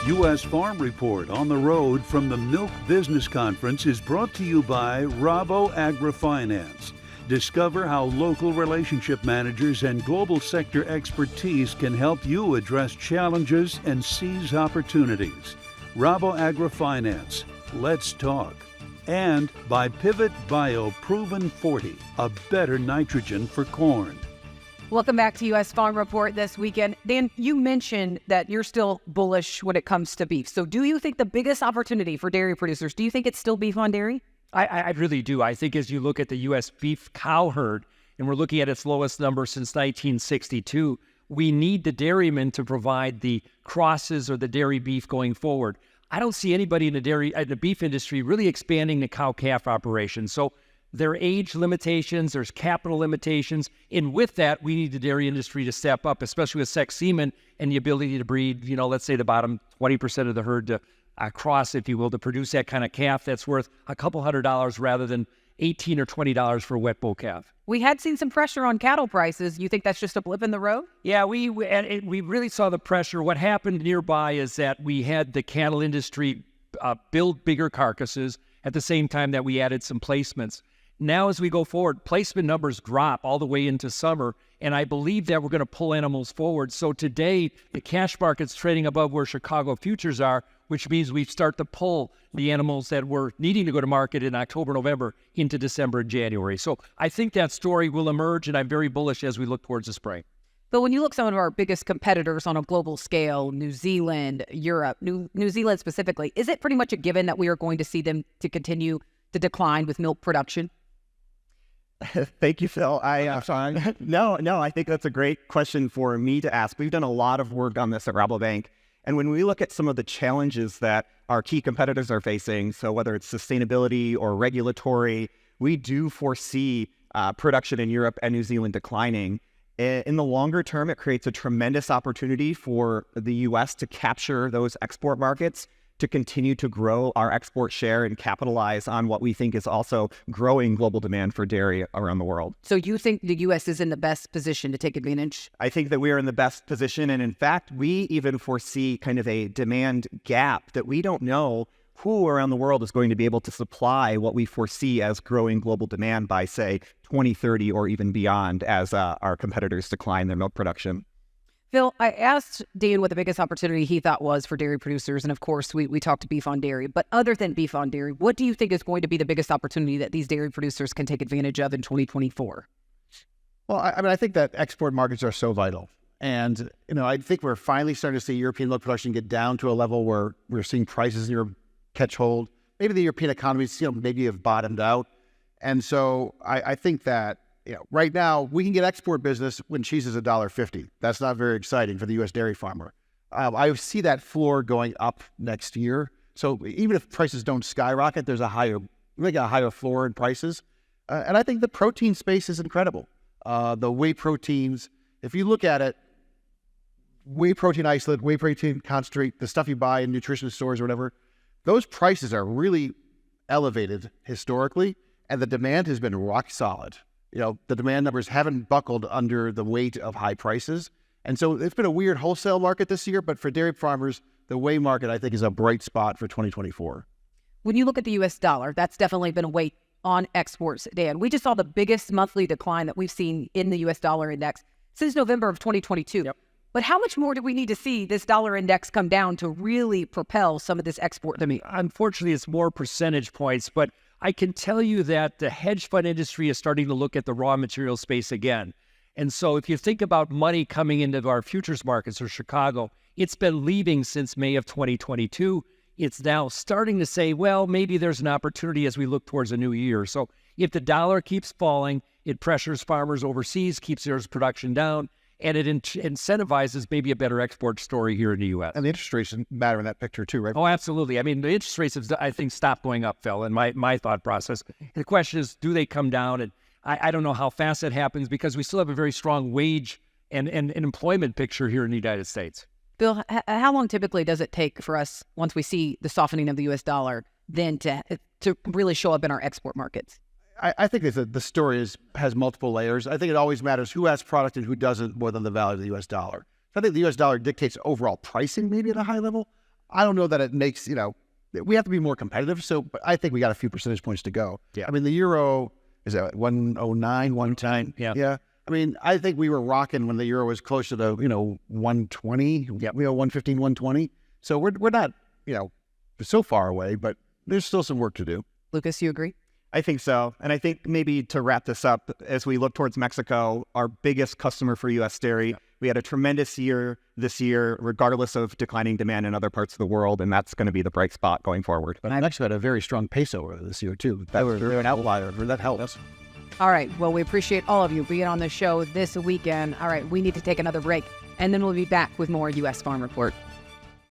U.S. Farm Report on the road from the Milk Business Conference is brought to you by Rabo AgriFinance. Discover how local relationship managers and global sector expertise can help you address challenges and seize opportunities. Rabo AgriFinance. Let's talk. And by Pivot Bio Proven 40, a better nitrogen for corn. Welcome back to U.S. Farm Report this weekend. Dan, you mentioned that you're still bullish when it comes to beef. So do you think the biggest opportunity for dairy producers, do you think it's still beef on dairy? I really do. I think as you look at the U.S. beef cow herd, and we're looking at its lowest number since 1962, we need the dairymen to provide the crosses or the dairy beef going forward. I don't see anybody in the beef industry really expanding the cow-calf operation. So there are age limitations, there's capital limitations, and with that, we need the dairy industry to step up, especially with sex semen and the ability to breed, let's say the bottom 20% of the herd to cross, if you will, to produce that kind of calf that's worth a couple $100 rather than $18 or $20 for a wet bull calf. We had seen some pressure on cattle prices. You think that's just a blip in the road? Yeah, we really saw the pressure. What happened nearby is that we had the cattle industry build bigger carcasses at the same time that we added some placements. Now, as we go forward, placement numbers drop all the way into summer, and I believe that we're going to pull animals forward. So today, the cash market's trading above where Chicago futures are, which means we start to pull the animals that were needing to go to market in October, November into December and January. So I think that story will emerge, and I'm very bullish as we look towards the spring. But when you look at some of our biggest competitors on a global scale, New Zealand, Europe, New Zealand specifically, is it pretty much a given that we are going to see them to continue to decline with milk production? Thank you, Phil. I'm sorry. No, I think that's a great question for me to ask. We've done a lot of work on this at Rabobank. And when we look at some of the challenges that our key competitors are facing, so whether it's sustainability or regulatory, we do foresee production in Europe and New Zealand declining. In the longer term, it creates a tremendous opportunity for the U.S. to capture those export markets, to continue to grow our export share and capitalize on what we think is also growing global demand for dairy around the world. So you think the U.S. is in the best position to take advantage? I think that we are in the best position. And in fact, we even foresee kind of a demand gap that we don't know who around the world is going to be able to supply what we foresee as growing global demand by, say, 2030 or even beyond as our competitors decline their milk production. Phil, I asked Dan what the biggest opportunity he thought was for dairy producers, and of course, we talked beef on dairy. But other than beef on dairy, what do you think is going to be the biggest opportunity that these dairy producers can take advantage of in 2024? Well, I think that export markets are so vital. And, I think we're finally starting to see European milk production get down to a level where we're seeing prices in Europe catch hold. Maybe the European economies, maybe have bottomed out. And so I think that, right now, we can get export business when cheese is $1.50. That's not very exciting for the U.S. dairy farmer. I see that floor going up next year. So even if prices don't skyrocket, there's a higher floor in prices. And I think the protein space is incredible. The whey proteins, if you look at it, whey protein isolate, whey protein concentrate, the stuff you buy in nutrition stores or whatever, those prices are really elevated historically, and the demand has been rock solid. The demand numbers haven't buckled under the weight of high prices. And so it's been a weird wholesale market this year, but for dairy farmers, the whey market, I think, is a bright spot for 2024. When you look at the U.S. dollar, that's definitely been a weight on exports, Dan. We just saw the biggest monthly decline that we've seen in the U.S. dollar index since November of 2022. Yep. But how much more do we need to see this dollar index come down to really propel some of this export demand? Unfortunately, it's more percentage points, but I can tell you that the hedge fund industry is starting to look at the raw material space again. And so if you think about money coming into our futures markets or Chicago, it's been leaving since May of 2022. It's now starting to say, well, maybe there's an opportunity as we look towards a new year. So if the dollar keeps falling, it pressures farmers overseas, keeps their production down, and it incentivizes maybe a better export story here in the U.S. And the interest rates matter in that picture too, right? Oh, absolutely. I mean, the interest rates have, I think, stopped going up, Phil, in my thought process. And the question is, do they come down? And I don't know how fast that happens because we still have a very strong wage and employment picture here in the United States. Bill, how long typically does it take for us, once we see the softening of the U.S. dollar, then to really show up in our export markets? I think the story has multiple layers. I think it always matters who has product and who doesn't more than the value of the U.S. dollar. So I think the U.S. dollar dictates overall pricing maybe at a high level. I don't know that it makes, we have to be more competitive. So but I think we got a few percentage points to go. Yeah. I mean, the euro is at 109, 110. Yeah. Yeah. I mean, I think we were rocking when the euro was closer to, 120, 115, 120. So we're not, so far away, but there's still some work to do. Lucas, you agree? I think so. And I think maybe to wrap this up, as we look towards Mexico, our biggest customer for U.S. dairy, we had a tremendous year this year, regardless of declining demand in other parts of the world. And that's going to be the bright spot going forward. But Mexico had a very strong peso this year, too. They're an outlier. That helps. All right. Well, we appreciate all of you being on the show this weekend. All right. We need to take another break, and then we'll be back with more U.S. Farm Report.